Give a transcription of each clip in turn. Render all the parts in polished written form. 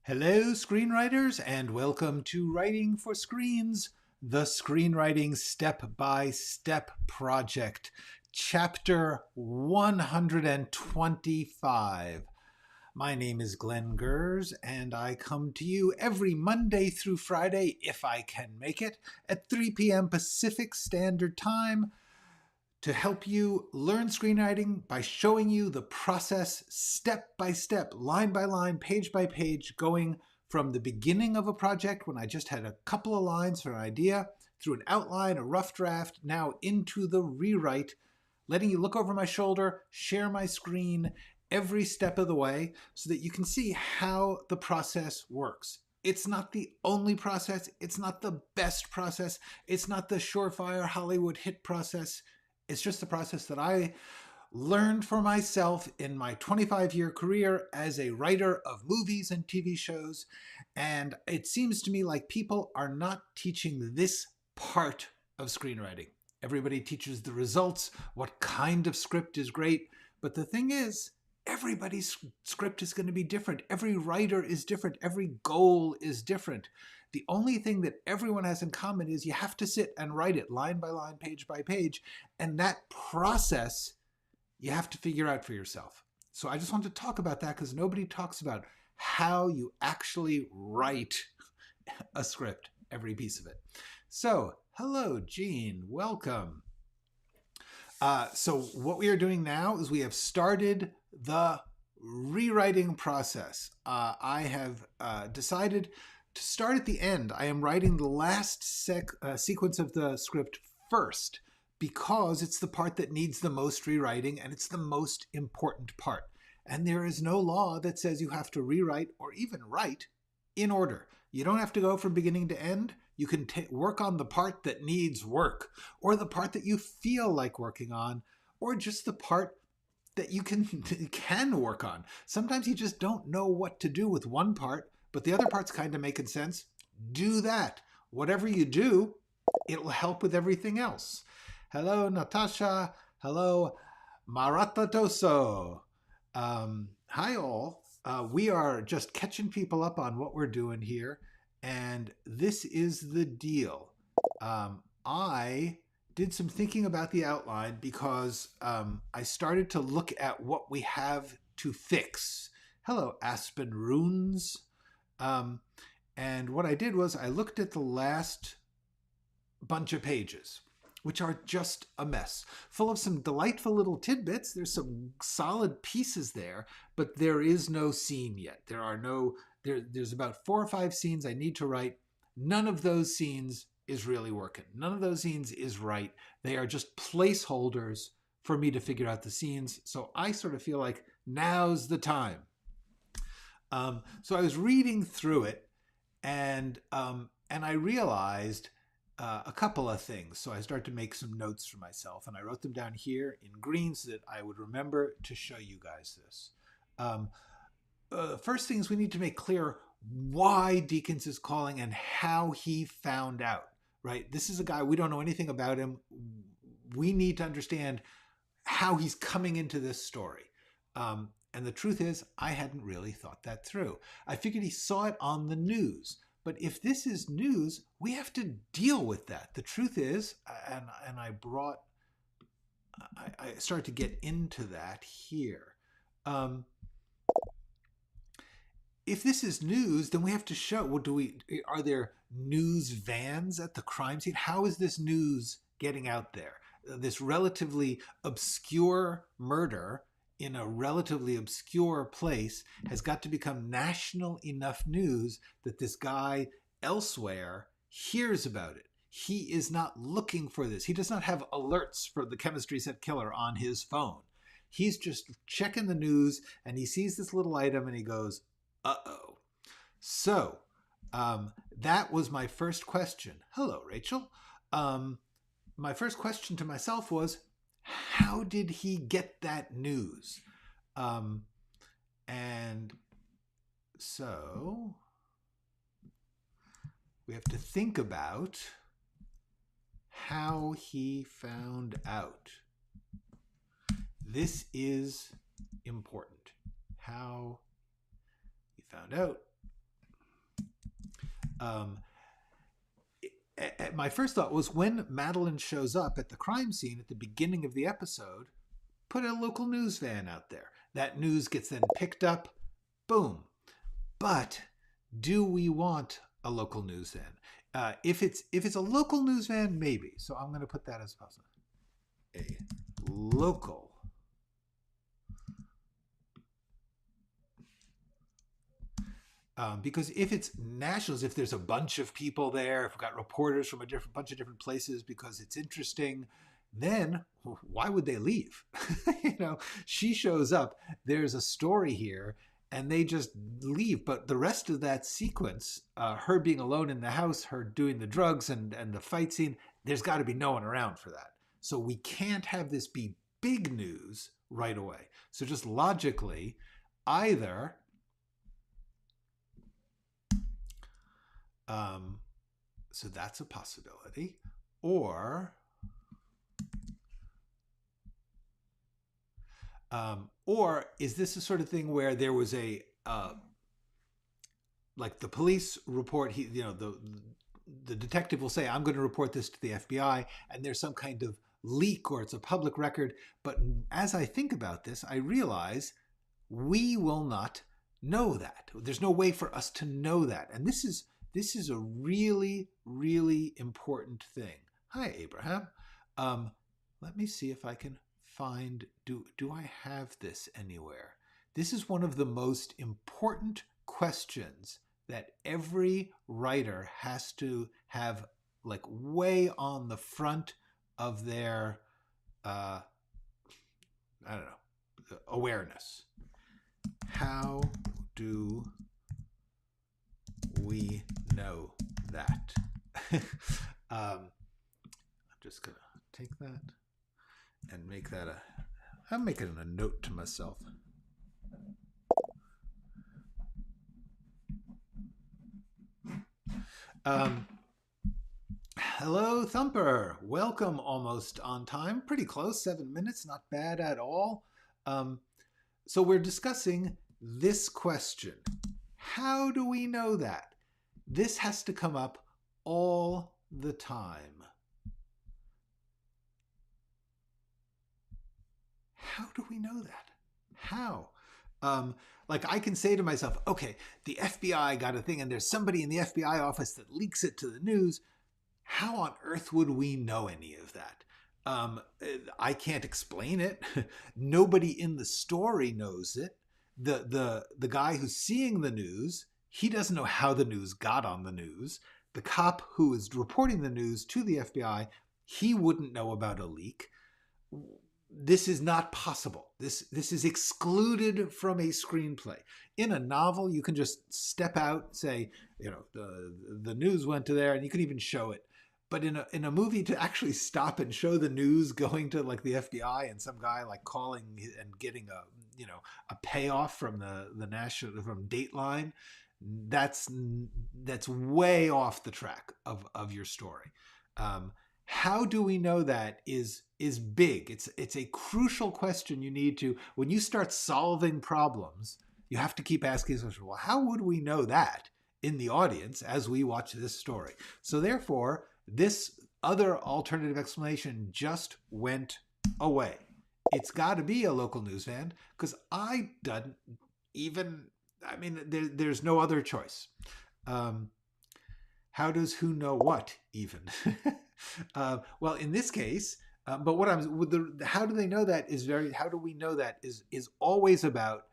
Hello, screenwriters, and welcome to Writing for Screens, the screenwriting step-by-step project, chapter 125. My name is Glenn Gers, and I come to you every Monday through Friday, if I can make it, at 3 p.m. Pacific Standard Time, to help you learn screenwriting by showing you the process step by step, line by line, page by page, going from the beginning of a project when I just had a couple of lines for an idea, through an outline, a rough draft, now into the rewrite, letting you look over my shoulder, share my screen every step of the way so that you can see how the process works. It's not the only process. It's not the best process. It's not the surefire Hollywood hit process. It's just the process that I learned for myself in my 25-year career as a writer of movies and TV shows. And it seems to me like people are not teaching this part of screenwriting. Everybody teaches the results, what kind of script is great. But the thing is, everybody's script is going to be different. Every writer is different. Every goal is different. The only thing that everyone has in common is you have to sit and write it line by line, page by page. And that process, you have to figure out for yourself. So I just want to talk about that because nobody talks about how you actually write a script, every piece of it. So, hello, Jean. Welcome. So what we are doing now is we have started the rewriting process. I have decided to start at the end. I am writing the last sequence of the script first because it's the part that needs the most rewriting and it's the most important part. And there is no law that says you have to rewrite or even write in order. You don't have to go from beginning to end. You can work on the part that needs work, or the part that you feel like working on, or just the part that you can work on. Sometimes you just don't know what to do with one part, but the other part's kind of making sense. Do that. Whatever you do, it'll help with everything else. Hello, Natasha. Hello, Maratatoso. Hi, all. We are just catching people up on what we're doing here. And this is the deal. I did some thinking about the outline because I started to look at what we have to fix. Hello, Aspen Runes. And what I did was I looked at the last bunch of pages, which are just a mess, full of some delightful little tidbits. There's some solid pieces there, but there is no scene yet. There's about 4 or 5 scenes I need to write. None of those scenes is really working. None of those scenes is right. They are just placeholders for me to figure out the scenes. So I sort of feel like now's the time. So I was reading through it, and I realized a couple of things. So I started to make some notes for myself, and I wrote them down here in green so that I would remember to show you guys this. First thing is we need to make clear why Deakins is calling and how he found out, right? This is a guy, we don't know anything about him. We need to understand how he's coming into this story. And the truth is, I hadn't really thought that through. I figured he saw it on the news. But if this is news, we have to deal with that. The truth is, and I started to get into that here. If this is news, then we have to show, are there news vans at the crime scene? How is this news getting out there? This relatively obscure murder in a relatively obscure place has got to become national enough news that this guy elsewhere hears about it. He is not looking for this. He does not have alerts for the chemistry set killer on his phone. He's just checking the news and he sees this little item and he goes, uh-oh. So that was my first question. Hello, Rachel. My first question to myself was, how did he get that news? And so we have to think about how he found out. This is important. How he found out. Um, my first thought was when Madeline shows up at the crime scene at the beginning of the episode, put a local news van out there. That news gets then picked up, boom. But do we want a local news van? If it's a local news van, maybe. So I'm going to put that as possible. A local because if it's nationals, if there's a bunch of people there, if we've got reporters from a bunch of different places because it's interesting, then why would they leave? She shows up, there's a story here, and they just leave. But the rest of that sequence, her being alone in the house, her doing the drugs and the fight scene, there's got to be no one around for that. So we can't have this be big news right away. So just logically, either so that's a possibility, or is this the sort of thing where there was a like the police report, the detective will say, I'm going to report this to the FBI, and there's some kind of leak or it's a public record. But as I think about this, I realize we will not know that. There's no way for us to know that. And this is a really, really important thing. Hi, Abraham. Let me see if I can find, do I have this anywhere? This is one of the most important questions that every writer has to have, like, way on the front of their, awareness. How do we know that? I'm just gonna take that and make that I'm making a note to myself. Hello, Thumper. Welcome. Almost on time. Pretty close. 7 minutes. Not bad at all. So we're discussing this question. How do we know that? This has to come up all the time. How do we know that? How? Like I can say to myself, okay, the FBI got a thing and there's somebody in the FBI office that leaks it to the news. How on earth would we know any of that? I can't explain it. Nobody in the story knows it. The guy who's seeing the news, he doesn't know how the news got on the news. The cop who is reporting the news to the FBI, he wouldn't know about a leak. This is not possible. This is excluded from a screenplay. In a novel, you can just step out, say, the news went to there, and you can even show it. But in a movie, to actually stop and show the news going to like the FBI and some guy like calling and getting a payoff from the national from Dateline, that's way off the track of your story. How do we know that is big. It's a crucial question you need to, when you start solving problems, you have to keep asking this question, well, how would we know that in the audience as we watch this story? So therefore, this other alternative explanation just went away. It's got to be a local news van because there's no other choice. How does who know what even? Well, in this case, but what I'm with how do they know that is how do we know that is always about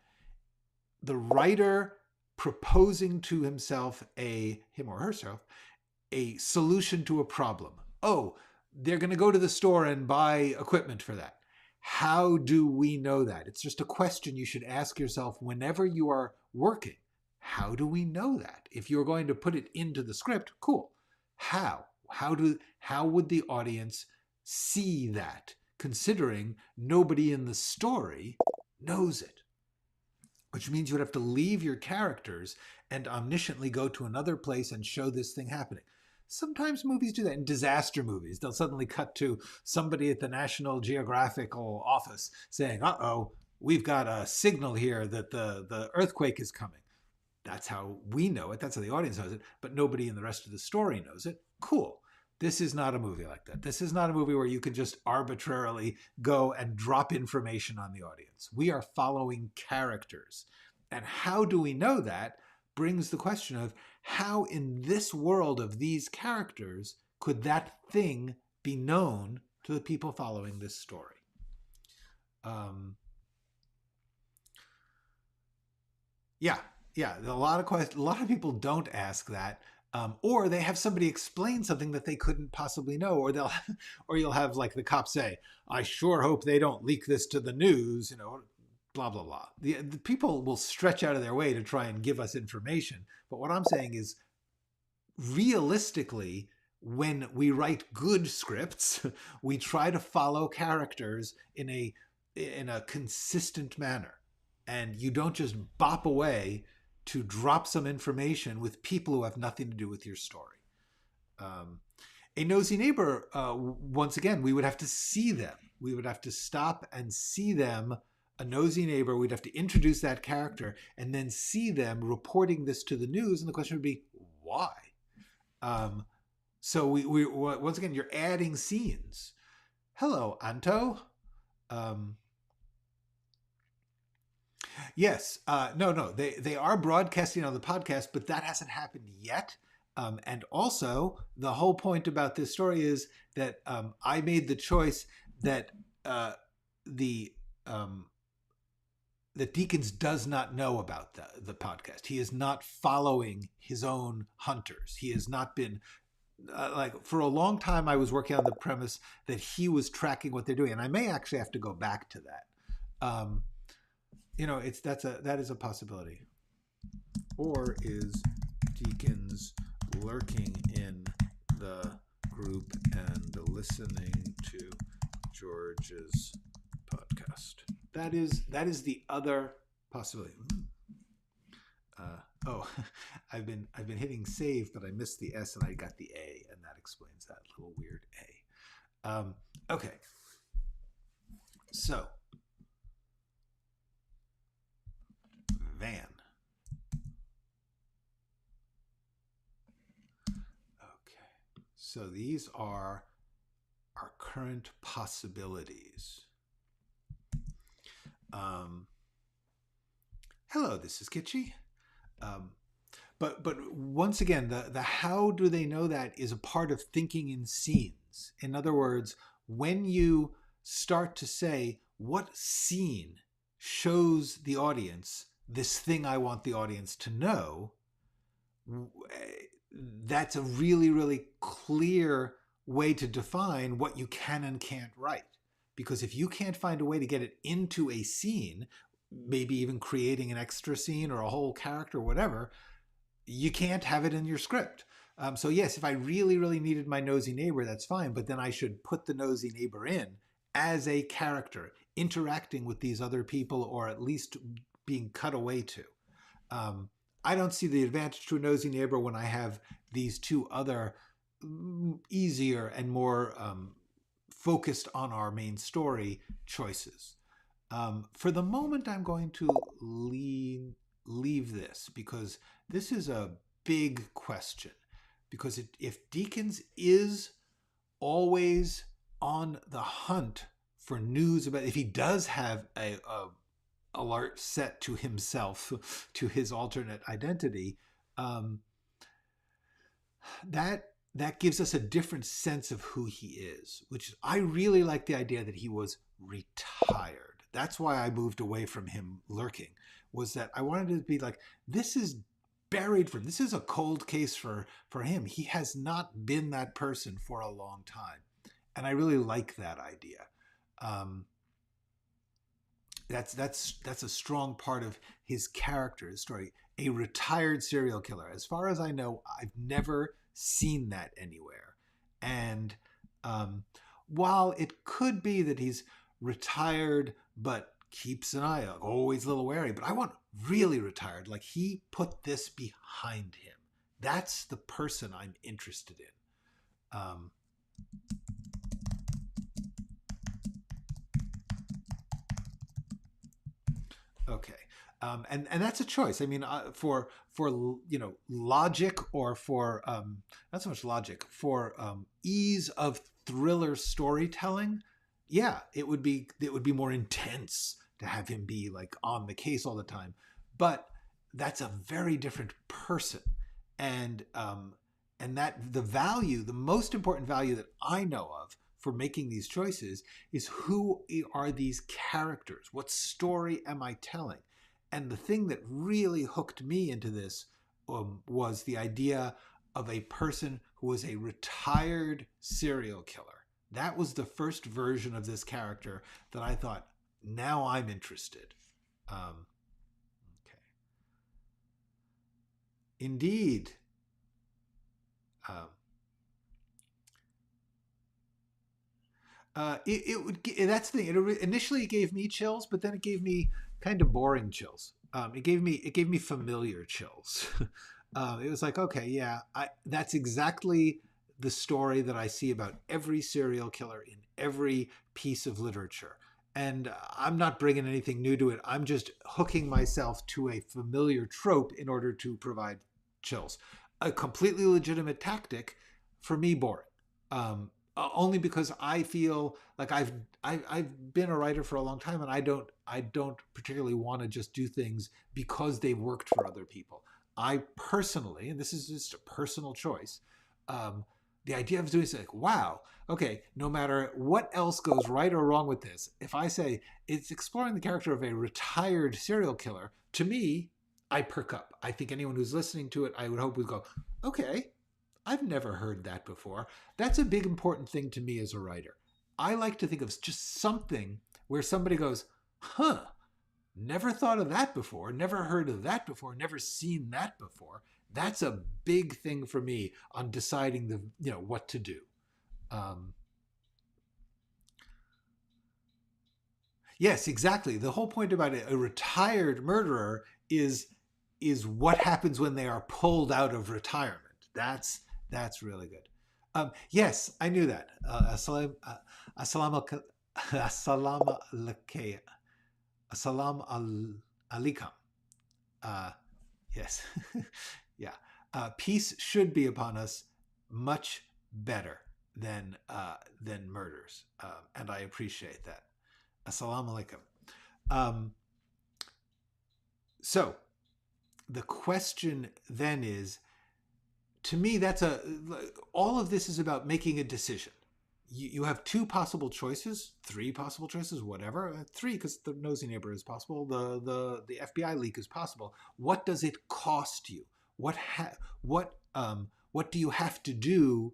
the writer proposing to himself him or herself a solution to a problem. Oh, they're going to go to the store and buy equipment for that. How do we know that? It's just a question you should ask yourself whenever you are working. How do we know that? If you're going to put it into the script, cool. How? How would the audience see that, considering nobody in the story knows it? Which means you would have to leave your characters and omnisciently go to another place and show this thing happening. Sometimes movies do that. In disaster movies, they'll suddenly cut to somebody at the National Geographical office saying, uh-oh, we've got a signal here that the earthquake is coming. That's how we know it. That's how the audience knows it. But nobody in the rest of the story knows it. Cool. This is not a movie like that. This is not a movie where you can just arbitrarily go and drop information on the audience. We are following characters. And how do we know that brings the question of how in this world of these characters could that thing be known to the people following this story? Yeah. A lot of people don't ask that. Or they have somebody explain something that they couldn't possibly know, or you'll have like the cop say, "I sure hope they don't leak this to the news," blah blah blah. The people will stretch out of their way to try and give us information. But what I'm saying is, realistically, when we write good scripts, we try to follow characters in a consistent manner, and you don't just bop away to drop some information with people who have nothing to do with your story. A nosy neighbor, once again, we would have to see them. We would have to stop and see them. A nosy neighbor, we'd have to introduce that character and then see them reporting this to the news. And the question would be, why? So we once again, you're adding scenes. Hello, Anto. Yes. No. They are broadcasting on the podcast, but that hasn't happened yet. And also, the whole point about this story is that I made the choice that that Deakins does not know about the podcast. He is not following his own hunters. He has not been for a long time. I was working on the premise that he was tracking what they're doing, and I may actually have to go back to that. That is a possibility. Or is Deakins lurking in the group and listening to George's podcast? That is the other possibility. I've been hitting save, but I missed the S and I got the A, and that explains that little weird A. Okay. So Van. Okay. So these are our current possibilities. Hello, this is Kitschy. But once again, the how do they know that is a part of thinking in scenes. In other words, when you start to say what scene shows the audience this thing I want the audience to know, that's a really, really clear way to define what you can and can't write. Because if you can't find a way to get it into a scene, maybe even creating an extra scene or a whole character or whatever, you can't have it in your script. So yes, if I really, really needed my nosy neighbor, that's fine. But then I should put the nosy neighbor in as a character, interacting with these other people, or at least being cut away to. I don't see the advantage to a nosy neighbor when I have these two other easier and more focused on our main story choices. For the moment, I'm going to leave this because this is a big question. Because if Deakins is always on the hunt for news about, if he does have a alert set to himself, to his alternate identity, that gives us a different sense of who he is, which I really like the idea that he was retired. That's why I moved away from him lurking, was that I wanted it to be like, this is buried from, this is a cold case for him. He has not been that person for a long time. And I really like that idea. That's a strong part of his character, his story. A retired serial killer. As far as I know, I've never seen that anywhere. And while it could be that he's retired but keeps an eye out, always a little wary, but I want really retired, like he put this behind him. That's the person I'm interested in. Okay. And that's a choice. I mean, for logic, or for not so much logic, for ease of thriller storytelling, yeah, it would be more intense to have him be like on the case all the time. But that's a very different person, and that the most important value that I know of for making these choices is, who are these characters? What story am I telling? And the thing that really hooked me into this was the idea of a person who was a retired serial killer. That was the first version of this character that I thought, now I'm interested. Okay. Indeed. Um, it would. That's the thing. Initially, it gave me chills, but then it gave me kind of boring chills. It gave me familiar chills. It was like, okay, yeah, that's exactly the story that I see about every serial killer in every piece of literature. And I'm not bringing anything new to it. I'm just hooking myself to a familiar trope in order to provide chills. A completely legitimate tactic, for me, boring. Only because I feel like I've been a writer for a long time, and I don't particularly want to just do things because they worked for other people. I personally, and this is just a personal choice, the idea of doing is like, wow, okay, no matter what else goes right or wrong with this, if I say it's exploring the character of a retired serial killer, to me, I perk up. I think anyone who's listening to it, I would hope would go, okay, I've never heard that before. That's a big important thing to me as a writer. I like to think of just something where somebody goes, huh, never thought of that before, never heard of that before, never seen that before. That's a big thing for me on deciding what to do. Um, yes, exactly. The whole point about a retired murderer is what happens when they are pulled out of retirement. That's really good. Yes, I knew that. Assalam alaikum. Assalam alaikum. Uh, yes. Yeah. Peace should be upon us, much better than murders, and I appreciate that. Assalamu alaikum. Um, so the question then is, to me, all of this is about making a decision. You have two possible choices, three possible choices, whatever. Three, because the nosy neighbor is possible. The FBI leak is possible. What does it cost you? What do you have to do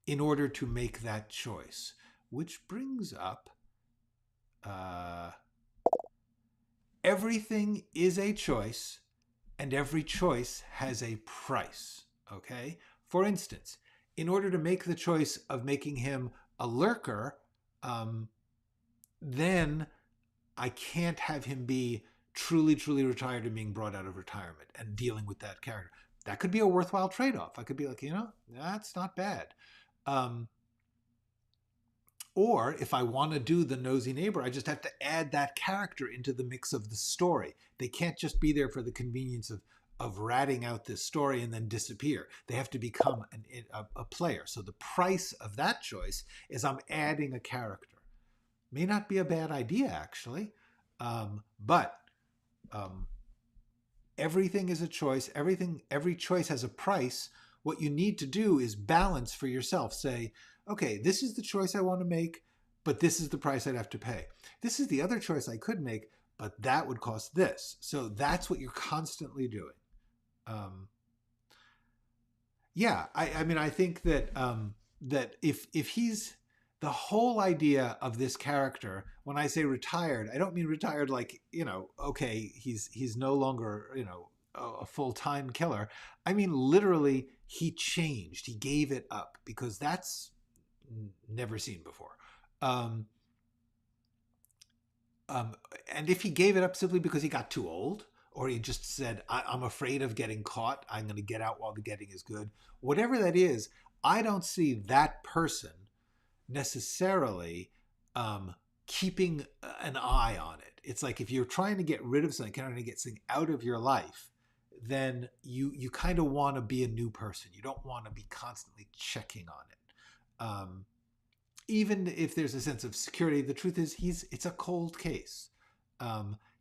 in order to make that choice? Which brings up, everything is a choice, and every choice has a price. Okay? For instance, in order to make the choice of making him a lurker, then I can't have him be truly, truly retired and being brought out of retirement and dealing with that character. That could be a worthwhile trade-off. I could be like, that's not bad. Or if I want to do the nosy neighbor, I just have to add that character into the mix of the story. They can't just be there for the convenience of ratting out this story and then disappear. They have to become a player. So the price of that choice is I'm adding a character. May not be a bad idea, actually, but everything is a choice. Every choice has a price. What you need to do is balance for yourself. Say, okay, this is the choice I want to make, but this is the price I'd have to pay. This is the other choice I could make, but that would cost this. So that's what you're constantly doing. Yeah, I mean, I think that that if he's the whole idea of this character, when I say retired, I don't mean retired like, okay, he's no longer, a full-time killer. I mean, literally, he changed. He gave it up, because that's never seen before. And if he gave it up simply because he got too old, or he just said, I'm afraid of getting caught, I'm going to get out while the getting is good, whatever that is, I don't see that person necessarily keeping an eye on it. It's like if you're trying to get rid of something, trying to get something out of your life, then you kind of want to be a new person. You don't want to be constantly checking on it. Even if there's a sense of security, the truth is it's a cold case.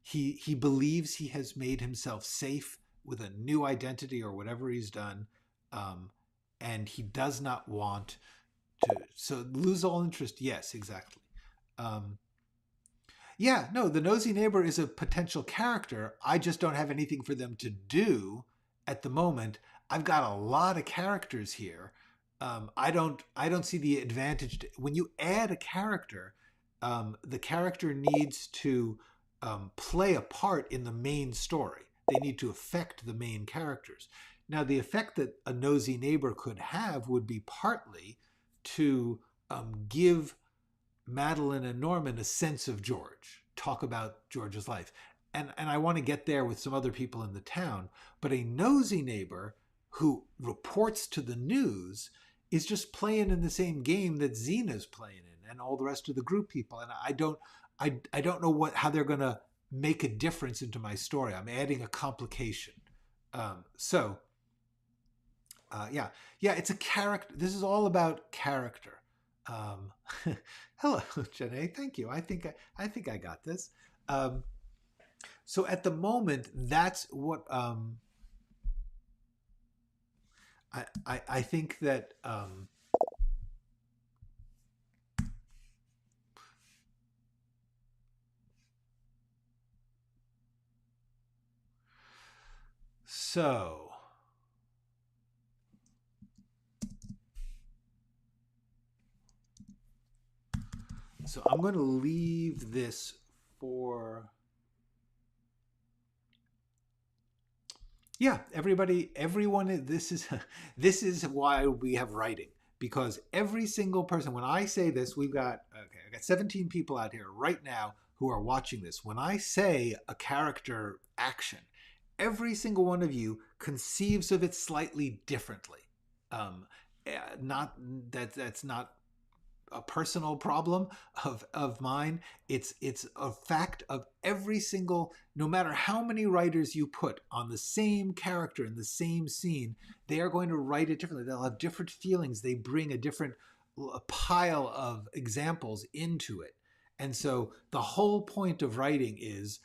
He believes he has made himself safe with a new identity or whatever he's done, and he does not want to. So lose all interest. Yes, exactly. Yeah, no, the nosy neighbor is a potential character. I just don't have anything for them to do at the moment. I've got a lot of characters here. I don't see the advantage when you add a character. The character needs to play a part in the main story. They need to affect the main characters. Now, the effect that a nosy neighbor could have would be partly to give Madeline and Norman a sense of George, talk about George's life. And I want to get there with some other people in the town. But a nosy neighbor who reports to the news is just playing in the same game that Zena's playing in and all the rest of the group people. And I don't know how they're going to make a difference into my story. I'm adding a complication. Yeah, it's a character. This is all about character. Hello, Janae. Thank you. I think I got this. So at the moment, that's what I think that so. So I'm going to leave this for, yeah, everyone. This is why we have writing, because every single person, when I say this, I got 17 people out here right now who are watching this. When I say a character action, every single one of you conceives of it slightly differently. Not that's not a personal problem of mine. It's a fact of every single, no matter how many writers you put on the same character in the same scene, they are going to write it differently. They'll have different feelings. They bring a different pile of examples into it. And so the whole point of writing is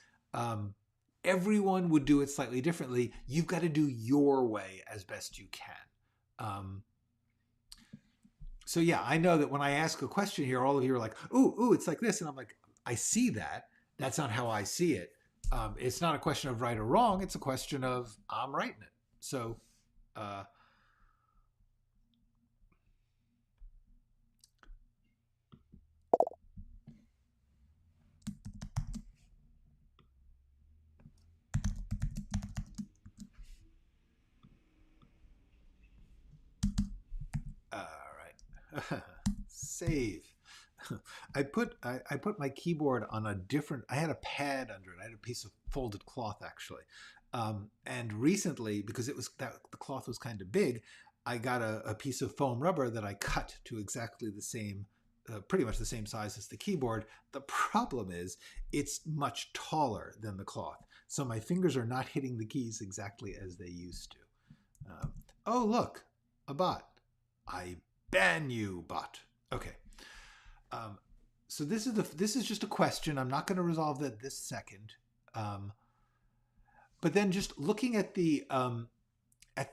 everyone would do it slightly differently. You've got to do your way as best you can. So yeah, I know that when I ask a question here, all of you are like, ooh, it's like this. And I'm like, I see that. That's not how I see it. It's not a question of right or wrong. It's a question of I'm writing it. So all right. Save. I put my keyboard on a different. I had a pad under it. I had a piece of folded cloth actually, and recently, because the cloth was kind of big, I got a piece of foam rubber that I cut to exactly the same, pretty much the same size as the keyboard. The problem is it's much taller than the cloth, so my fingers are not hitting the keys exactly as they used to. Oh look, a bot. I ban you, bot. Okay. So this is just a question. I'm not going to resolve that this second. But then just looking at the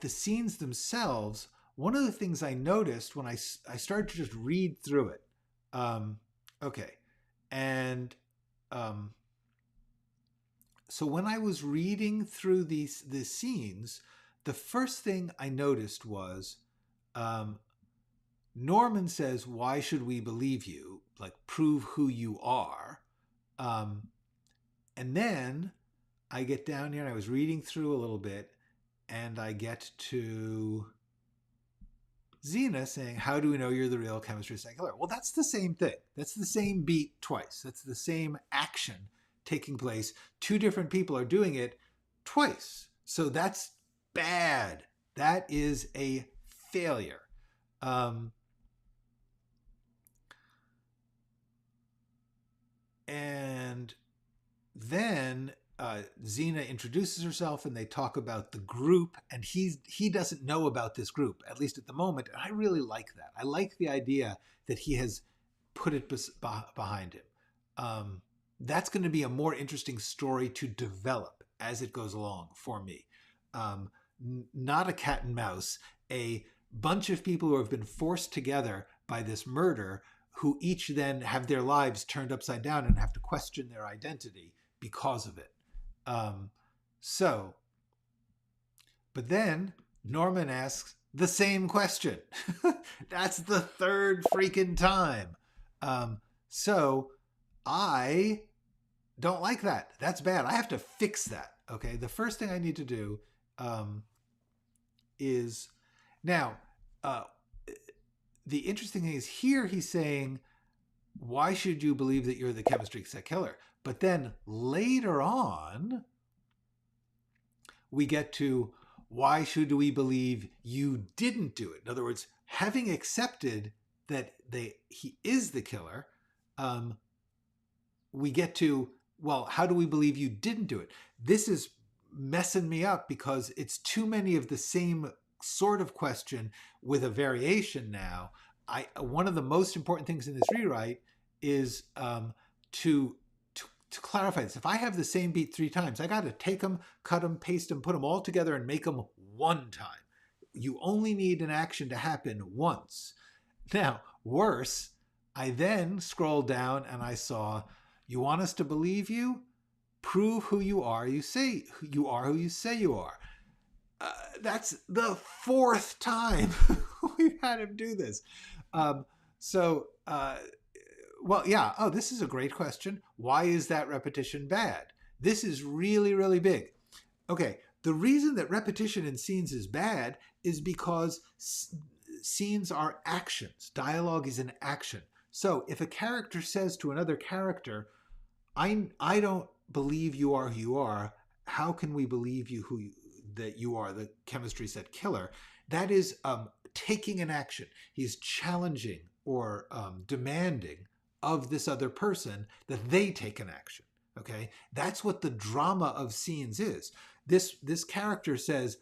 scenes themselves, one of the things I noticed when I started to just read through it. Okay, and so when I was reading through the scenes, the first thing I noticed was. Norman says, "Why should we believe you? Like, prove who you are." And then I get down here and I was reading through a little bit and I get to Xena saying, "How do we know you're the real chemistry secular?" Well, that's the same thing. That's the same beat twice. That's the same action taking place. Two different people are doing it twice. So that's bad. That is a failure. then Xena introduces herself and they talk about the group, and he doesn't know about this group, at least at the moment. And I really like that. I like the idea that he has put it behind him. That's going to be a more interesting story to develop as it goes along for me. Not a cat and mouse, a bunch of people who have been forced together by this murder, who each then have their lives turned upside down and have to question their identity because of it. But then Norman asks the same question. That's the third freaking time. So I don't like that. That's bad. I have to fix that. Okay. The first thing I need to do is now, the interesting thing is here he's saying, why should you believe that you're the chemistry set killer? But then later on, we get to, why should we believe you didn't do it? In other words, having accepted that he is the killer, we get to, well, how do we believe you didn't do it? This is messing me up because it's too many of the same sort of question with a variation now. One of the most important things in this rewrite is to clarify this. If I have the same beat 3 times, I got to take them, cut them, paste them, put them all together and make them one time. You only need an action to happen once. Now, worse, I then scrolled down and I saw, you want us to believe you? Prove who you are. You say you are who you say you are. That's the 4th time we've had him do this. Well, yeah. Oh, this is a great question. Why is that repetition bad? This is really, really big. Okay. The reason that repetition in scenes is bad is because scenes are actions. Dialogue is an action. So if a character says to another character, I don't believe you are who you are. How can we believe that you are the chemistry set killer? That is taking an action. He's challenging or demanding of this other person that they take an action. Okay, that's what the drama of scenes is. This character says,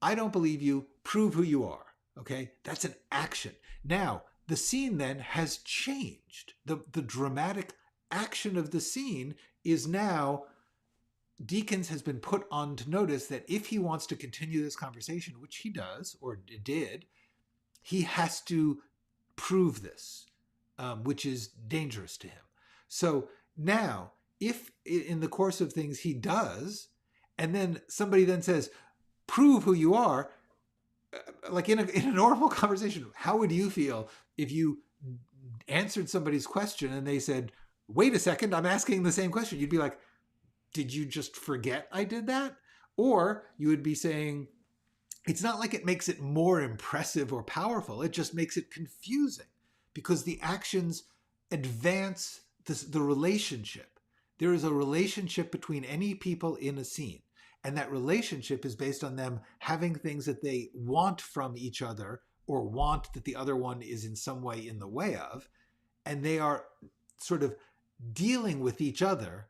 I don't believe you, prove who you are. Okay, that's an action. Now, the scene then has changed. The dramatic action of the scene is now, Deakins has been put on to notice that if he wants to continue this conversation, which he does, or did, he has to prove this, which is dangerous to him. So now, if in the course of things he does, and then somebody then says, prove who you are, like in a normal conversation, how would you feel if you answered somebody's question and they said, wait a second, I'm asking the same question? You'd be like, did you just forget I did that? Or you would be saying, it's not like it makes it more impressive or powerful. It just makes it confusing because the actions advance the relationship. There is a relationship between any people in a scene. And that relationship is based on them having things that they want from each other or want that the other one is in some way in the way of. And they are sort of dealing with each other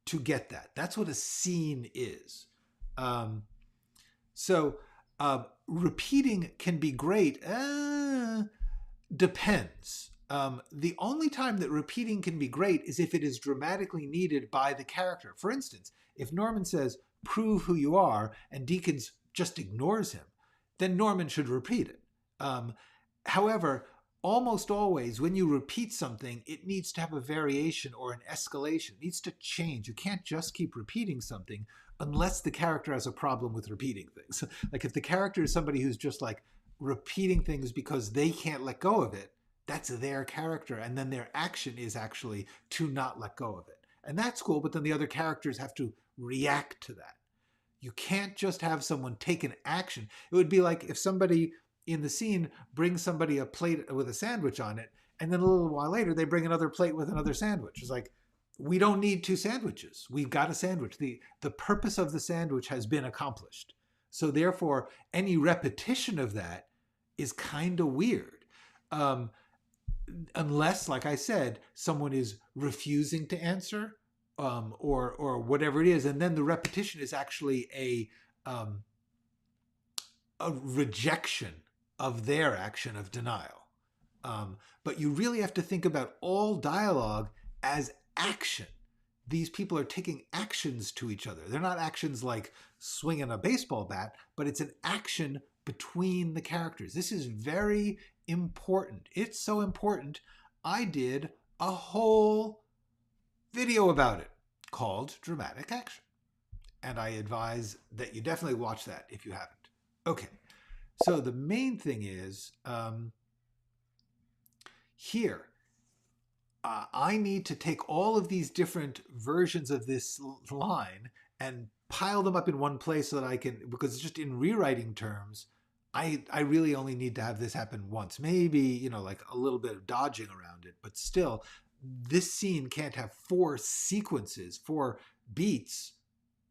to get that. That's what a scene is. Repeating can be great. Depends. The only time that repeating can be great is if it is dramatically needed by the character. For instance, if Norman says, prove who you are, and Deakins just ignores him, then Norman should repeat it. However, almost always when you repeat something, it needs to have a variation or an escalation. It needs to change. You can't just keep repeating something unless the character has a problem with repeating things. Like if the character is somebody who's just like repeating things because they can't let go of it, that's their character. And then their action is actually to not let go of it. And that's cool, but then the other characters have to react to that. You can't just have someone take an action. It would be like if somebody in the scene brings somebody a plate with a sandwich on it, and then a little while later they bring another plate with another sandwich. It's like, we don't need 2 sandwiches. We've got a sandwich. The purpose of the sandwich has been accomplished. So therefore, any repetition of that is kind of weird. Unless, like I said, someone is refusing to answer or whatever it is, and then the repetition is actually a rejection of their action of denial. But you really have to think about all dialogue as action. These people are taking actions to each other. They're not actions like swinging a baseball bat, but it's an action between the characters. This is very important. It's so important, I did a whole video about it called Dramatic Action. And I advise that you definitely watch that if you haven't. Okay, so the main thing is here, I need to take all of these different versions of this line and pile them up in one place so that I can, because just in rewriting terms, I really only need to have this happen once. Maybe, you know, like a little bit of dodging around it, but still, this scene can't have 4 sequences, 4 beats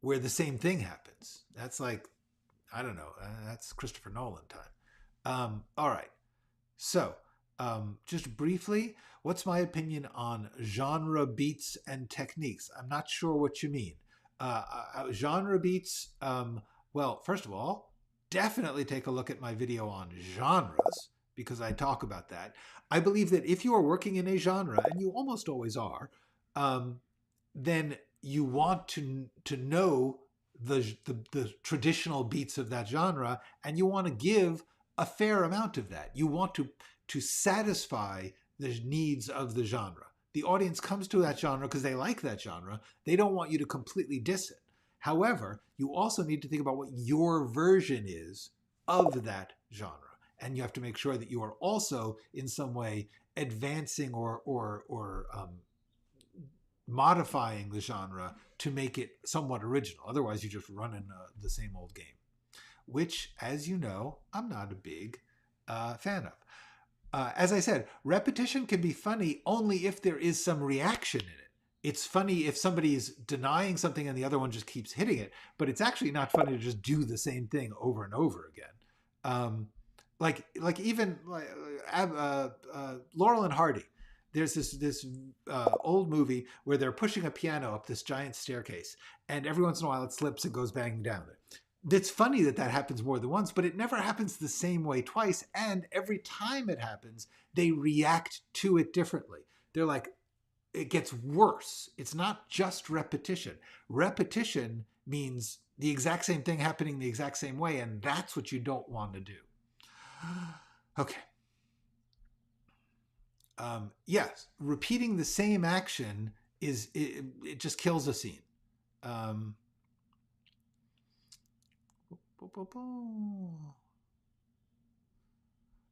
where the same thing happens. That's like, I don't know, that's Christopher Nolan time. All right, so just briefly, what's my opinion on genre beats and techniques? I'm not sure what you mean. Genre beats, well, first of all, definitely take a look at my video on genres, because I talk about that. I believe that if you are working in a genre, and you almost always are, then you want to know the traditional beats of that genre, and you want to give a fair amount of that. You want to satisfy the needs of the genre. The audience comes to that genre because they like that genre. They don't want you to completely diss it. However, you also need to think about what your version is of that genre. And you have to make sure that you are also in some way advancing or modifying the genre to make it somewhat original. Otherwise, you just run in the same old game, which, as you know, I'm not a big fan of. As I said, repetition can be funny only if there is some reaction in it. It's funny if somebody is denying something and the other one just keeps hitting it, but it's actually not funny to just do the same thing over and over again. Like even Laurel and Hardy. There's this old movie where they're pushing a piano up this giant staircase, and every once in a while it slips and goes banging down it. It's funny that that happens more than once, but it never happens the same way twice. And every time it happens, they react to it differently. They're like, it gets worse. It's not just repetition. Repetition means the exact same thing happening the exact same way, and that's what you don't want to do. Okay. Yes, repeating the same action it just kills a scene.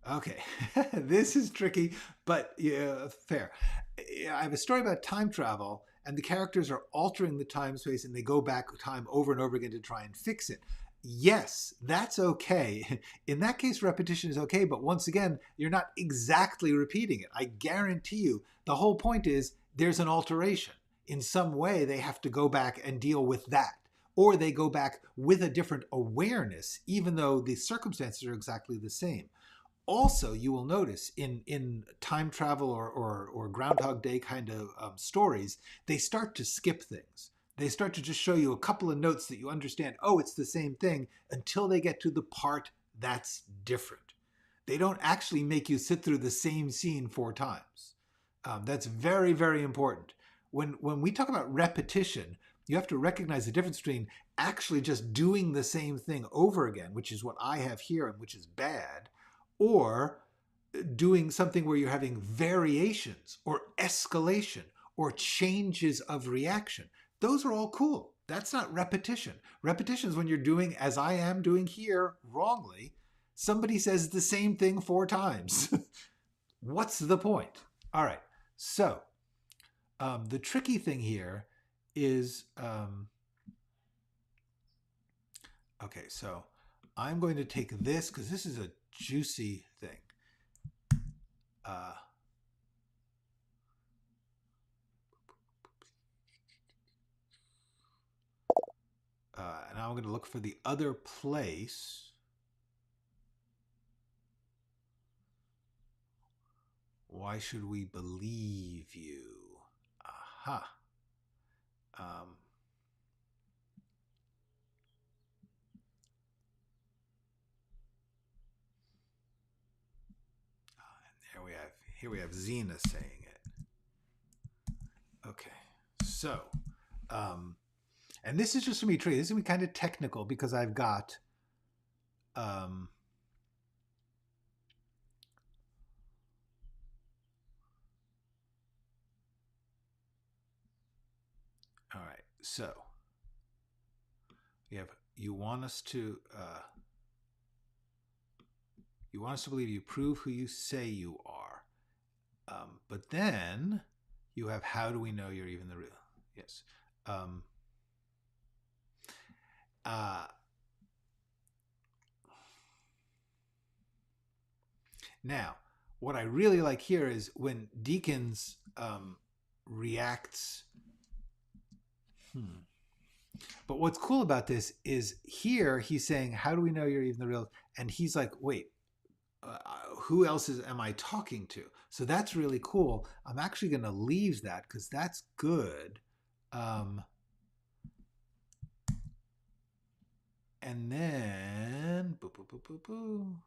Okay, this is tricky, but yeah, fair. I have a story about time travel, and the characters are altering the time space, and they go back time over and over again to try and fix it. Yes, that's okay. In that case, repetition is okay, but once again, you're not exactly repeating it. I guarantee you, the whole point is there's an alteration. In some way, they have to go back and deal with that. Or they go back with a different awareness, even though the circumstances are exactly the same. Also, you will notice in time travel or Groundhog Day kind of stories, they start to skip things. They start to just show you a couple of notes that you understand, oh, it's the same thing, until they get to the part that's different. They don't actually make you sit through the same scene 4 times. That's very, very important. When we talk about repetition, you have to recognize the difference between actually just doing the same thing over again, which is what I have here and which is bad, or doing something where you're having variations or escalation or changes of reaction. Those are all cool. That's not repetition. Repetition is when you're doing, as I am doing here, wrongly. Somebody says the same thing 4 times. What's the point? All right. So the tricky thing here is, okay, so I'm going to take this because this is a juicy thing. And now I'm going to look for the other place. Why should we believe you? Aha. Um, here we have Xena saying it. Okay, so, and this is just going to be tricky. This is going to be kind of technical because I've got, all right, so we have, you want us to believe you prove who you say you are. But then you have, how do we know you're even the real? Yes. Now, what I really like here is when Deakins reacts. But what's cool about this is here he's saying, how do we know you're even the real? And he's like, wait, who else am I talking to? So that's really cool. I'm actually going to leave that because that's good. And then, boo, boo, boo, boo, boo.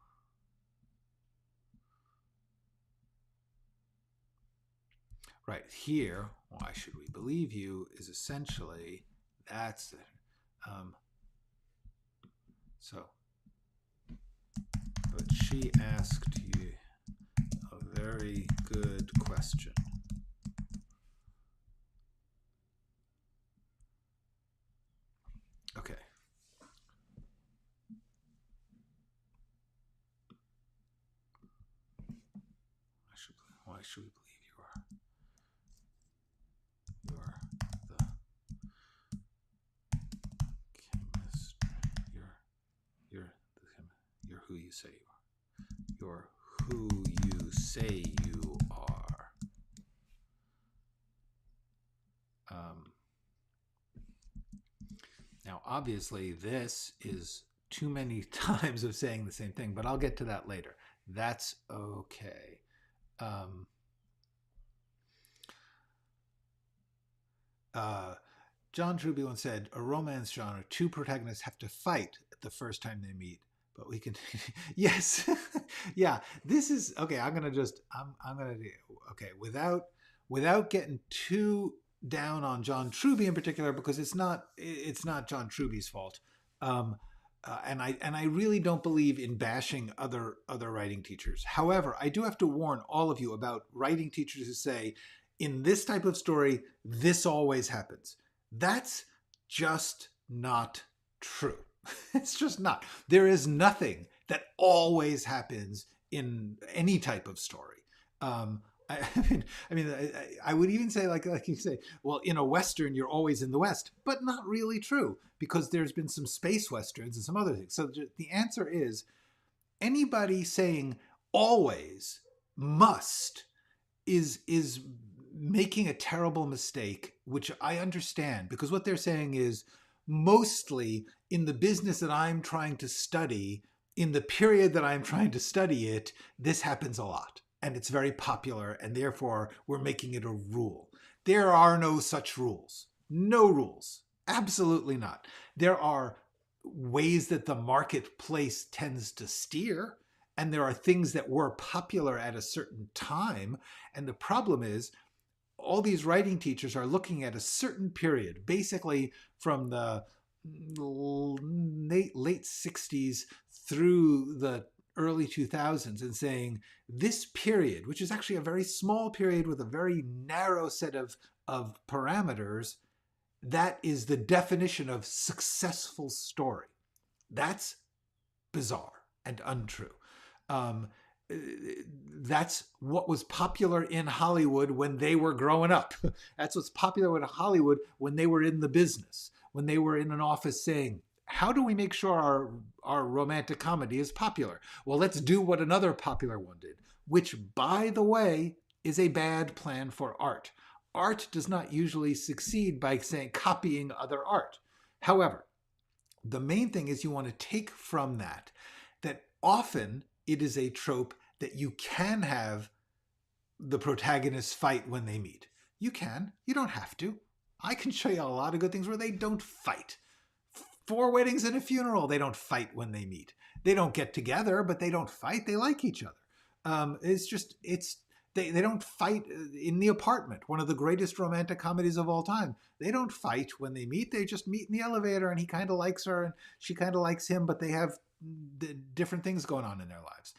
Right here, why should we believe you, is essentially, that's it. So, but she asked you a very good question. Okay. Why should we believe you are the chemist? You're who you say you are. You're who you say you are. Now, obviously, this is too many times of saying the same thing, but I'll get to that later. That's okay. John Truby once said, a romance genre, two protagonists have to fight the first time they meet. But we can, yes, yeah. This is okay. I'm gonna do okay without getting too down on John Truby in particular, because it's not John Truby's fault. And I really don't believe in bashing other writing teachers. However, I do have to warn all of you about writing teachers who say, in this type of story, this always happens. That's just not true. It's just not. There is nothing that always happens in any type of story. I would even say, like you say, well, in a Western, you're always in the West, but not really true, because there's been some space Westerns and some other things. So the answer is, anybody saying always, must, is making a terrible mistake, which I understand, because what they're saying is, mostly in the business that I'm trying to study, in the period that I'm trying to study it, this happens a lot. And it's very popular, and therefore we're making it a rule. There are no such rules. No rules. Absolutely not. There are ways that the marketplace tends to steer, and there are things that were popular at a certain time. And the problem is, all these writing teachers are looking at a certain period, basically from the late 60s through the early 2000s, and saying this period, which is actually a very small period with a very narrow set of parameters, that is the definition of successful story. That's bizarre and untrue. That's what was popular in Hollywood when they were growing up. That's what's popular in Hollywood when they were in the business, when they were in an office saying, how do we make sure our romantic comedy is popular? Well, let's do what another popular one did, which, by the way, is a bad plan for art. Art does not usually succeed by saying copying other art. However, the main thing is you want to take from that often it is a trope that you can have the protagonists fight when they meet. You can. You don't have to. I can show you a lot of good things where they don't fight. 4 weddings and a funeral, they don't fight when they meet. They don't get together, but they don't fight. They like each other. They don't fight in The Apartment, one of the greatest romantic comedies of all time. They don't fight when they meet. They just meet in the elevator, and he kind of likes her, and she kind of likes him, but they have different things going on in their lives.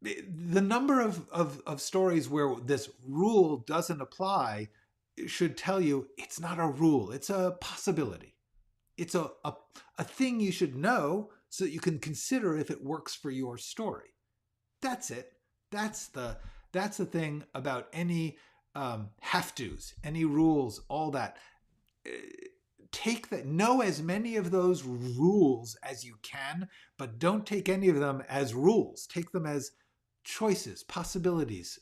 The number of stories where this rule doesn't apply should tell you it's not a rule. It's a possibility. It's a thing you should know so that you can consider if it works for your story. That's it. That's the thing about any have-tos, any rules, all that. Take that. Know as many of those rules as you can, but don't take any of them as rules. Take them as choices, possibilities,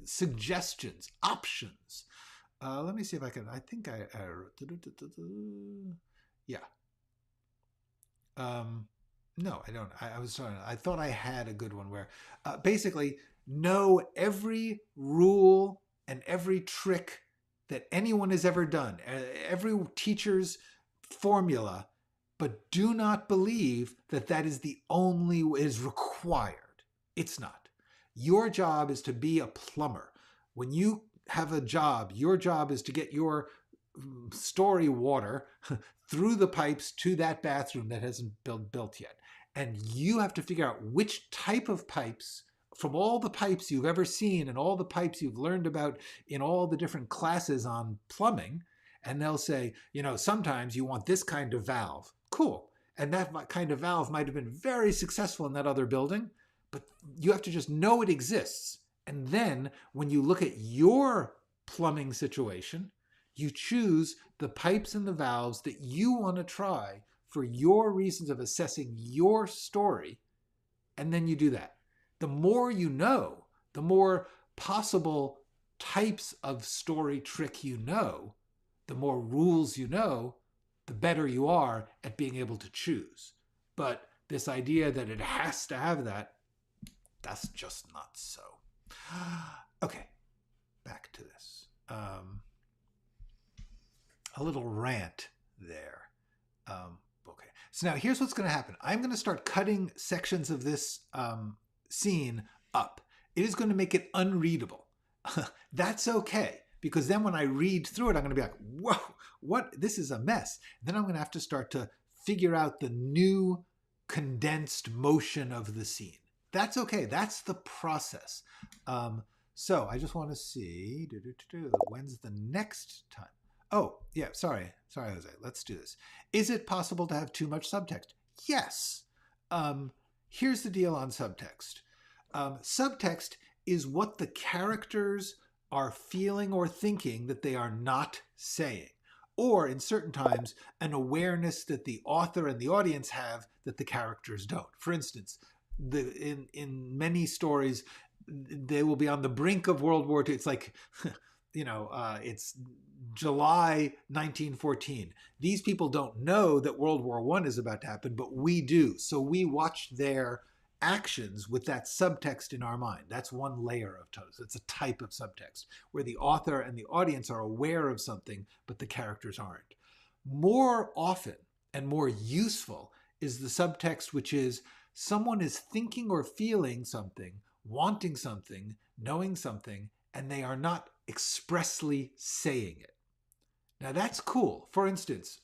suggestions, options. Let me see if I can. I think yeah. No, I don't. I was sorry. I thought I had a good one where basically know every rule and every trick that anyone has ever done, every teacher's formula, but do not believe that that is the only is required. It's not. Your job is to be a plumber. When you have a job, your job is to get your story water through the pipes to that bathroom that hasn't been built yet. And you have to figure out which type of pipes, from all the pipes you've ever seen and all the pipes you've learned about in all the different classes on plumbing. And they'll say, sometimes you want this kind of valve. Cool. And that kind of valve might have been very successful in that other building, but you have to just know it exists. And then when you look at your plumbing situation, you choose the pipes and the valves that you want to try for your reasons of assessing your story, and then you do that. The more you know, the more possible types of story trick you know, the more rules you know, the better you are at being able to choose. But this idea that it has to have that, that's just not so. Okay, back to this. A little rant there. Okay, so now here's what's going to happen. I'm going to start cutting sections of this scene up. It is going to make it unreadable. That's okay, because then when I read through it, I'm going to be like, whoa, what? This is a mess. And then I'm going to have to start to figure out the new condensed motion of the scene. That's okay. That's the process. So I just want to see, when's the next time? Oh, yeah, sorry, Jose. Let's do this. Is it possible to have too much subtext? Yes. Here's the deal on subtext. Subtext is what the characters are feeling or thinking that they are not saying, or in certain times, an awareness that the author and the audience have that the characters don't. For instance, in many stories, they will be on the brink of World War II. It's like, it's July 1914. These people don't know that World War I is about to happen, but we do. So we watch their actions with that subtext in our mind. That's one layer of subtext. It's a type of subtext where the author and the audience are aware of something, but the characters aren't. More often and more useful is the subtext, which is someone is thinking or feeling something, wanting something, knowing something, and they are not expressly saying it. Now that's cool. For instance,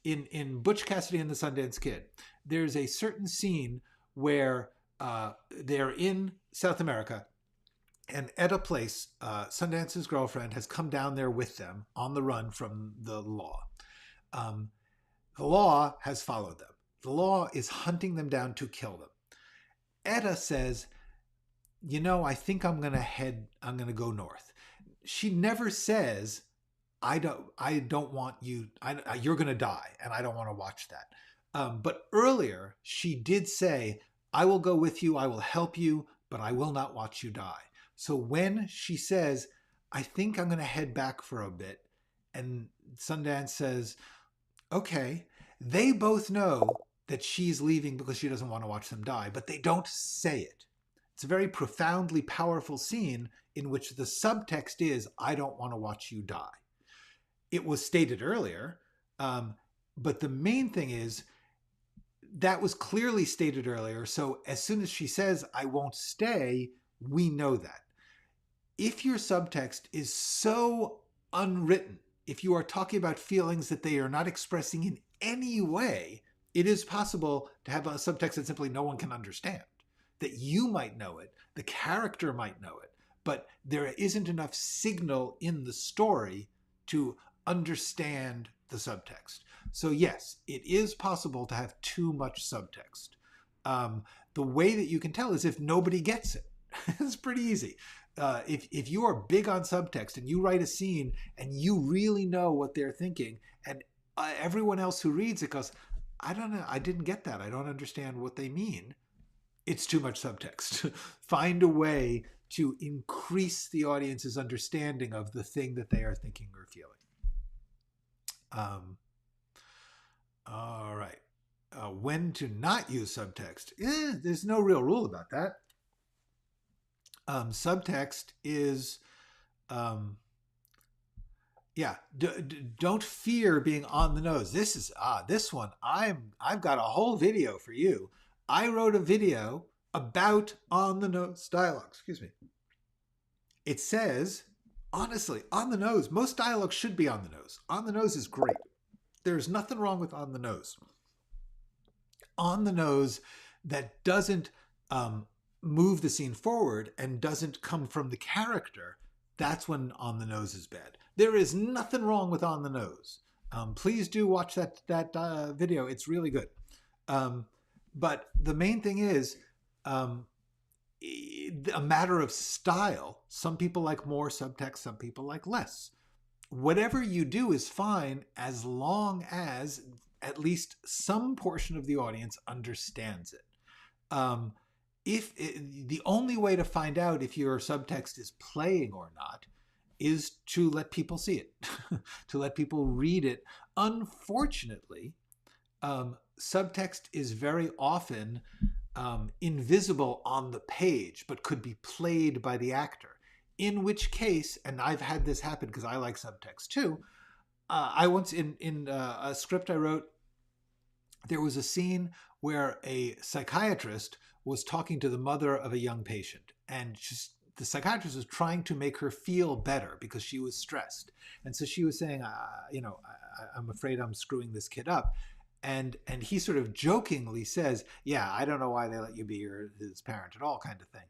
in Butch Cassidy and the Sundance Kid, there's a certain scene where they're in South America, and at a place, Sundance's girlfriend has come down there with them on the run from the law. The law has followed them. The law is hunting them down to kill them. Etta says, I think I'm going to go north. She never says, I don't want you, you're going to die, and I don't want to watch that. But earlier, she did say, I will go with you, I will help you, but I will not watch you die. So when she says, I think I'm going to head back for a bit, and Sundance says, okay, they both know that she's leaving because she doesn't want to watch them die, but they don't say it. It's a very profoundly powerful scene in which the subtext is, I don't want to watch you die. it was stated earlier. But the main thing is that was clearly stated earlier. So as soon as she says, I won't stay, we know that. If your subtext is so unwritten, if you are talking about feelings that they are not expressing in any way, it is possible to have a subtext that simply no one can understand. That you might know it, the character might know it, but there isn't enough signal in the story to understand the subtext. So yes, it is possible to have too much subtext. The way that you can tell is if nobody gets it. It's pretty easy. If you are big on subtext and you write a scene and you really know what they're thinking, and everyone else who reads it goes, I don't know, I didn't get that, I don't understand what they mean, it's too much subtext. Find a way to increase the audience's understanding of the thing that they are thinking or feeling. All right. When to not use subtext? There's no real rule about that. Subtext is, don't fear being on the nose. This one, I've got a whole video for you. I wrote a video about on the nose dialogue. Excuse me. It says, honestly, on the nose, most dialogue should be on the nose. On the nose is great. There's nothing wrong with on the nose. On the nose that doesn't move the scene forward and doesn't come from the character, that's when on the nose is bad. There is nothing wrong with on the nose. Please do watch that video. It's really good. But the main thing is a matter of style. Some people like more subtext, some people like less. Whatever you do is fine as long as at least some portion of the audience understands it. The only way to find out if your subtext is playing or not is to let people see it, to let people read it. Unfortunately, subtext is very often invisible on the page, but could be played by the actor. In which case, and I've had this happen because I like subtext too. I once in a script I wrote, there was a scene where a psychiatrist was talking to the mother of a young patient, and the psychiatrist was trying to make her feel better because she was stressed. And so she was saying, I'm afraid I'm screwing this kid up. And he sort of jokingly says, yeah, I don't know why they let you be his parent at all, kind of thing.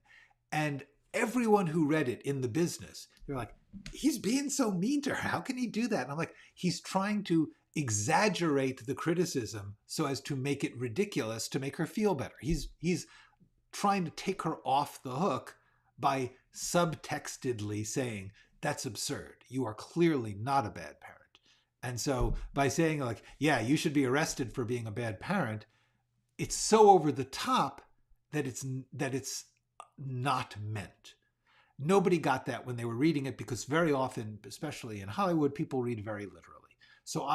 And everyone who read it in the business, they're like, he's being so mean to her. How can he do that? And I'm like, he's trying to exaggerate the criticism so as to make it ridiculous to make her feel better. He's trying to take her off the hook by subtextedly saying, that's absurd. You are clearly not a bad parent. And so by saying like, yeah, you should be arrested for being a bad parent, it's so over the top that it's not meant. Nobody got that when they were reading it, because very often, especially in Hollywood, people read very literally. So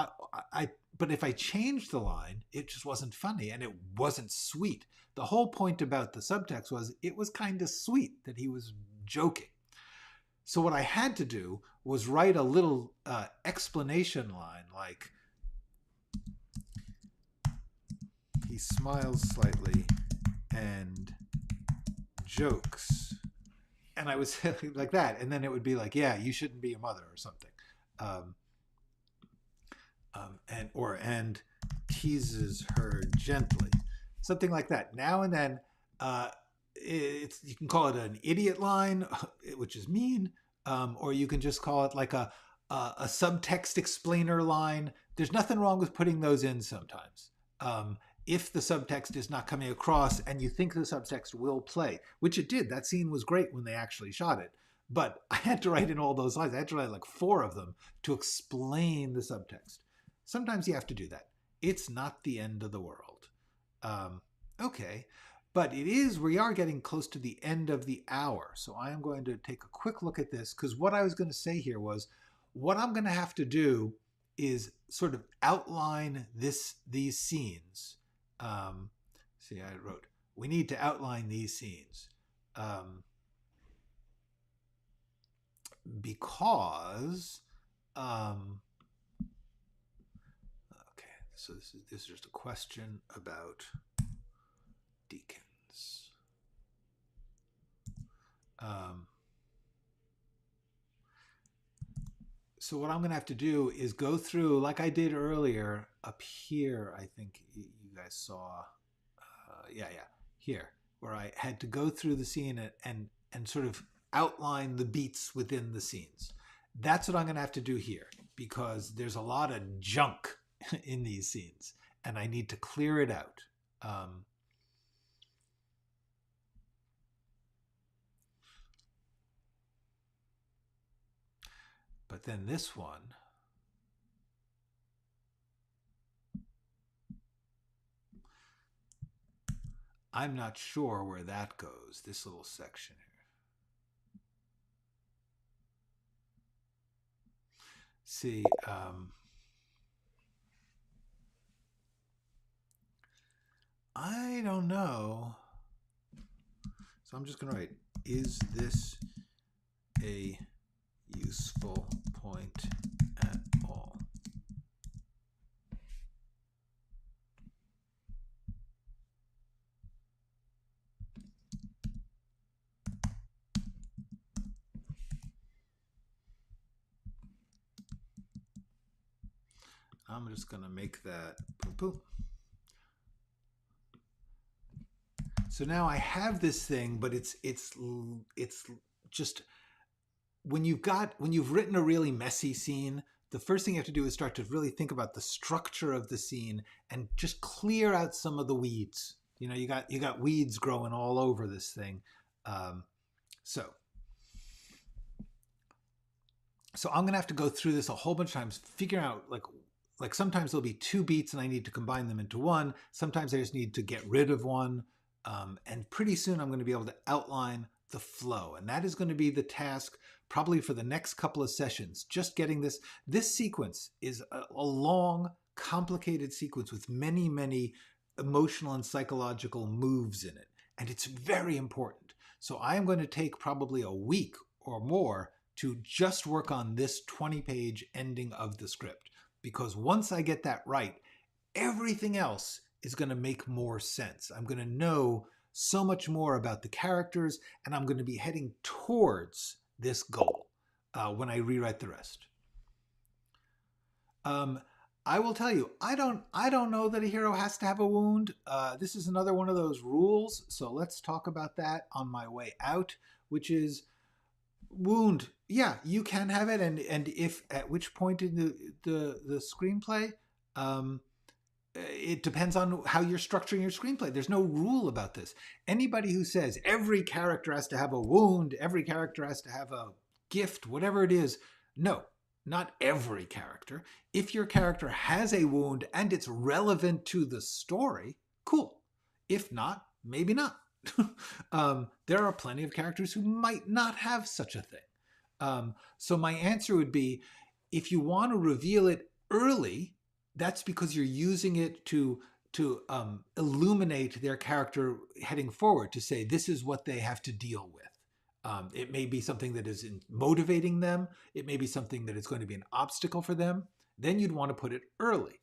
but if I changed the line, it just wasn't funny and it wasn't sweet. The whole point about the subtext was it was kind of sweet that he was joking. So what I had to do was write a little explanation line like, he smiles slightly and jokes. And I was like that. And then it would be like, yeah, you shouldn't be a mother or something. And teases her gently. Something like that. Now and then, you can call it an idiot line, which is mean, or you can just call it like a subtext explainer line. There's nothing wrong with putting those in sometimes. If the subtext is not coming across and you think the subtext will play, which it did. That scene was great when they actually shot it. But I had to write in all those lines. I had to write like 4 of them to explain the subtext. Sometimes you have to do that. It's not the end of the world. Okay. But we are getting close to the end of the hour. So I am going to take a quick look at this, because what I was going to say here was, what I'm going to have to do is sort of outline these scenes. See, I wrote, we need to outline these scenes. Because so this is just a question about deacons. So what I'm going to have to do is go through, like I did earlier, up here, I think you guys saw, here, where I had to go through the scene and sort of outline the beats within the scenes. That's what I'm going to have to do here, because there's a lot of junk in these scenes, and I need to clear it out. But then this one, I'm not sure where that goes, this little section here. See, I don't know. So I'm just going to write, is this a useful point at all? I'm just going to make that boom, boom. So now I have this thing, but it's just when you've written a really messy scene, the first thing you have to do is start to really think about the structure of the scene and just clear out some of the weeds. You know, you got weeds growing all over this thing. So I'm gonna have to go through this a whole bunch of times, figure out like sometimes there'll be two beats and I need to combine them into one. Sometimes I just need to get rid of one. And pretty soon I'm going to be able to outline the flow. And that is going to be the task probably for the next couple of sessions. Just getting this sequence is a long, complicated sequence with many, many emotional and psychological moves in it. And it's very important. So I am going to take probably a week or more to just work on this 20-page ending of the script. Because once I get that right, everything else is going to make more sense. I'm going to know so much more about the characters, and I'm going to be heading towards this goal when I rewrite the rest. I will tell you, I don't know that a hero has to have a wound. This is another one of those rules, so let's talk about that on my way out, which is wound. Yeah, you can have it, and if at which point in the screenplay, it depends on how you're structuring your screenplay. There's no rule about this. Anybody who says every character has to have a wound, every character has to have a gift, whatever it is, no, not every character. If your character has a wound and it's relevant to the story, cool. If not, maybe not. There are plenty of characters who might not have such a thing. So my answer would be, if you want to reveal it early, that's because you're using it to illuminate their character heading forward, to say this is what they have to deal with. It may be something that is motivating them. It may be something that is going to be an obstacle for them. Then you'd want to put it early.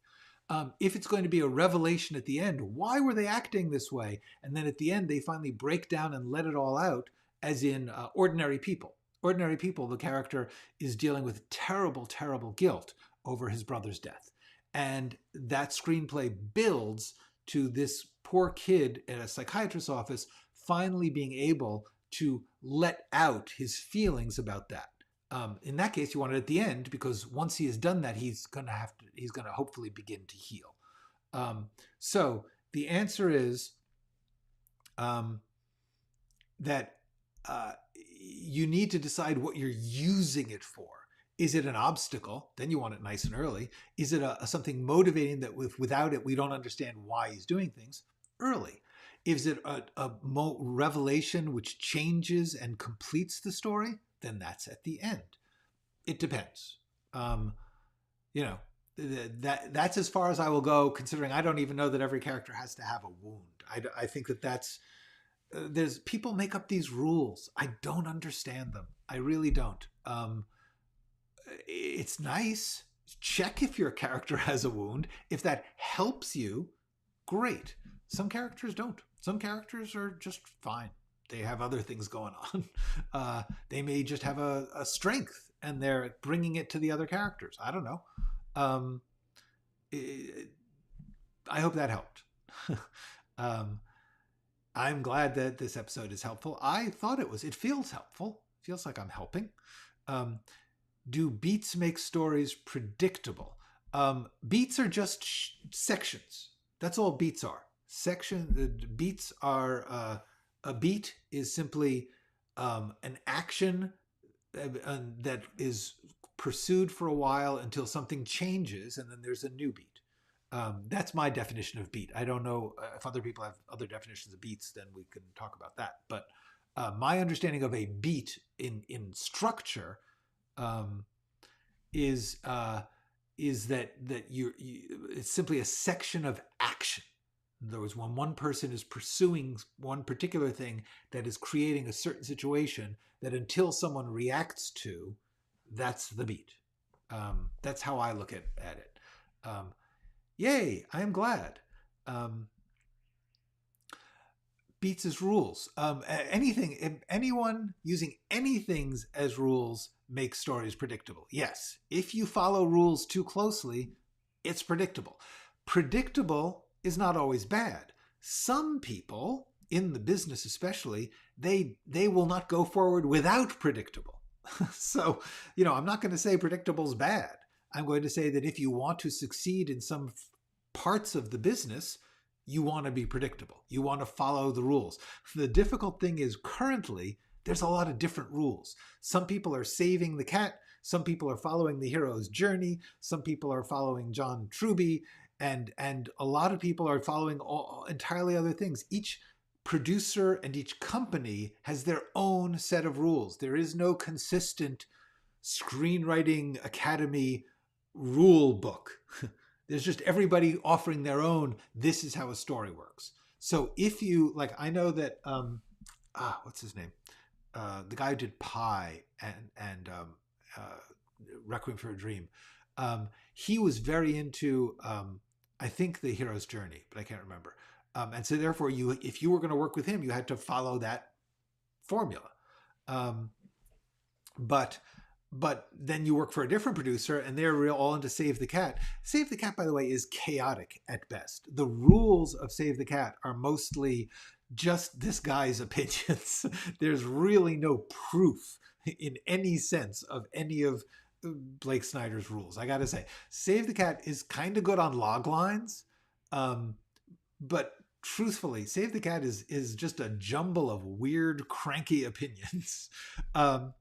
If it's going to be a revelation at the end, why were they acting this way? And then at the end, they finally break down and let it all out, as in Ordinary People. Ordinary People, the character is dealing with terrible, terrible guilt over his brother's death. And that screenplay builds to this poor kid at a psychiatrist's office finally being able to let out his feelings about that. In that case, you want it at the end, because once he has done that, he's going to hopefully begin to heal. So the answer is that you need to decide what you're using it for. Is it an obstacle? Then you want it nice and early. Is it something motivating that without it, we don't understand why he's doing things? Early. Is it a revelation which changes and completes the story? Then that's at the end. It depends. That's as far as I will go, considering I don't even know that every character has to have a wound. I think that's there's people make up these rules. I don't understand them. I really don't. It's nice. check if your character has a wound. If that helps you, great. Some characters don't. Some characters are just fine. They have other things going on. They may just have a strength and they're bringing it to the other characters. I don't know. I hope that helped. I'm glad that this episode is helpful. I thought it was. It feels helpful. It feels like I'm helping. Do beats make stories predictable? Beats are just sections. That's all beats are. Beats are, a beat is simply an action that is pursued for a while until something changes, and then there's a new beat. That's my definition of beat. I don't know if other people have other definitions of beats, then we can talk about that. But my understanding of a beat in structure is that it's simply a section of action. In other words, when one person is pursuing one particular thing that is creating a certain situation that until someone reacts to, that's the beat. That's how I look at it. Yay, I am glad. Beats as rules. Anyone using anything as rules makes stories predictable. Yes, if you follow rules too closely, it's predictable. Predictable is not always bad. Some people, in the business especially, they will not go forward without predictable. So, I'm not going to say predictable is bad. I'm going to say that if you want to succeed in some parts of the business, you want to be predictable. You want to follow the rules. The difficult thing is currently there's a lot of different rules. Some people are saving the cat. Some people are following the hero's journey. Some people are following John Truby. And a lot of people are following entirely other things. Each producer and each company has their own set of rules. There is no consistent Screenwriting Academy rule book. There's just everybody offering their own, this is how a story works. So if you, I know that, what's his name? The guy who did Pi and Requiem for a Dream. He was very into, I think, the hero's journey, but I can't remember. And so therefore, if you were going to work with him, you had to follow that formula. But then you work for a different producer and they're all into Save the Cat. Save the Cat, by the way, is chaotic at best. The rules of Save the Cat are mostly just this guy's opinions. There's really no proof in any sense of any of Blake Snyder's rules. I got to say, Save the Cat is kind of good on log lines. But truthfully, Save the Cat is just a jumble of weird, cranky opinions. All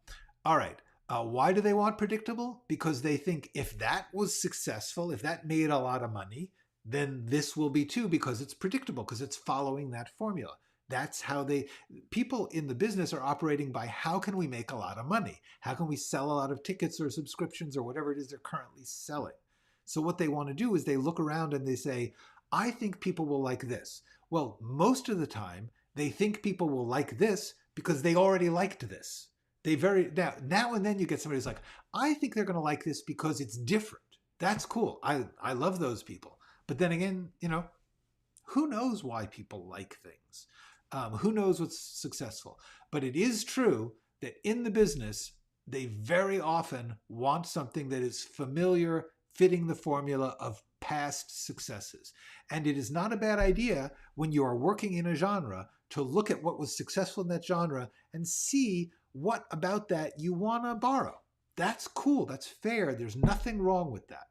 right. Why do they want predictable? Because they think if that was successful, if that made a lot of money, then this will be too, because it's predictable, because it's following that formula. That's how people in the business are operating by, how can we make a lot of money? How can we sell a lot of tickets or subscriptions or whatever it is they're currently selling? So what they want to do is they look around and they say, I think people will like this. Well, most of the time, they think people will like this because they already liked this. Now and then you get somebody who's like, I think they're going to like this because it's different. That's cool. I love those people. But then again, who knows why people like things? Who knows what's successful? But it is true that in the business, they very often want something that is familiar, fitting the formula of past successes. And it is not a bad idea when you are working in a genre to look at what was successful in that genre and see what about that you want to borrow. That's cool. That's fair. There's nothing wrong with that.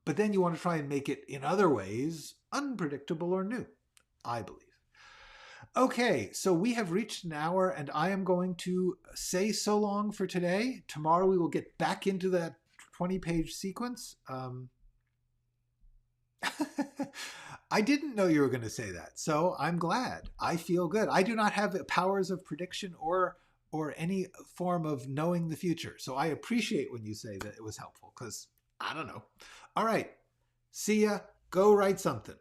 But then you want to try and make it in other ways unpredictable or new, I believe. Okay, so we have reached an hour and I am going to say so long for today. Tomorrow we will get back into that 20-page sequence. I didn't know you were going to say that, so I'm glad. I feel good. I do not have powers of prediction or any form of knowing the future. So I appreciate when you say that it was helpful, because I don't know. All right. See ya. Go write something.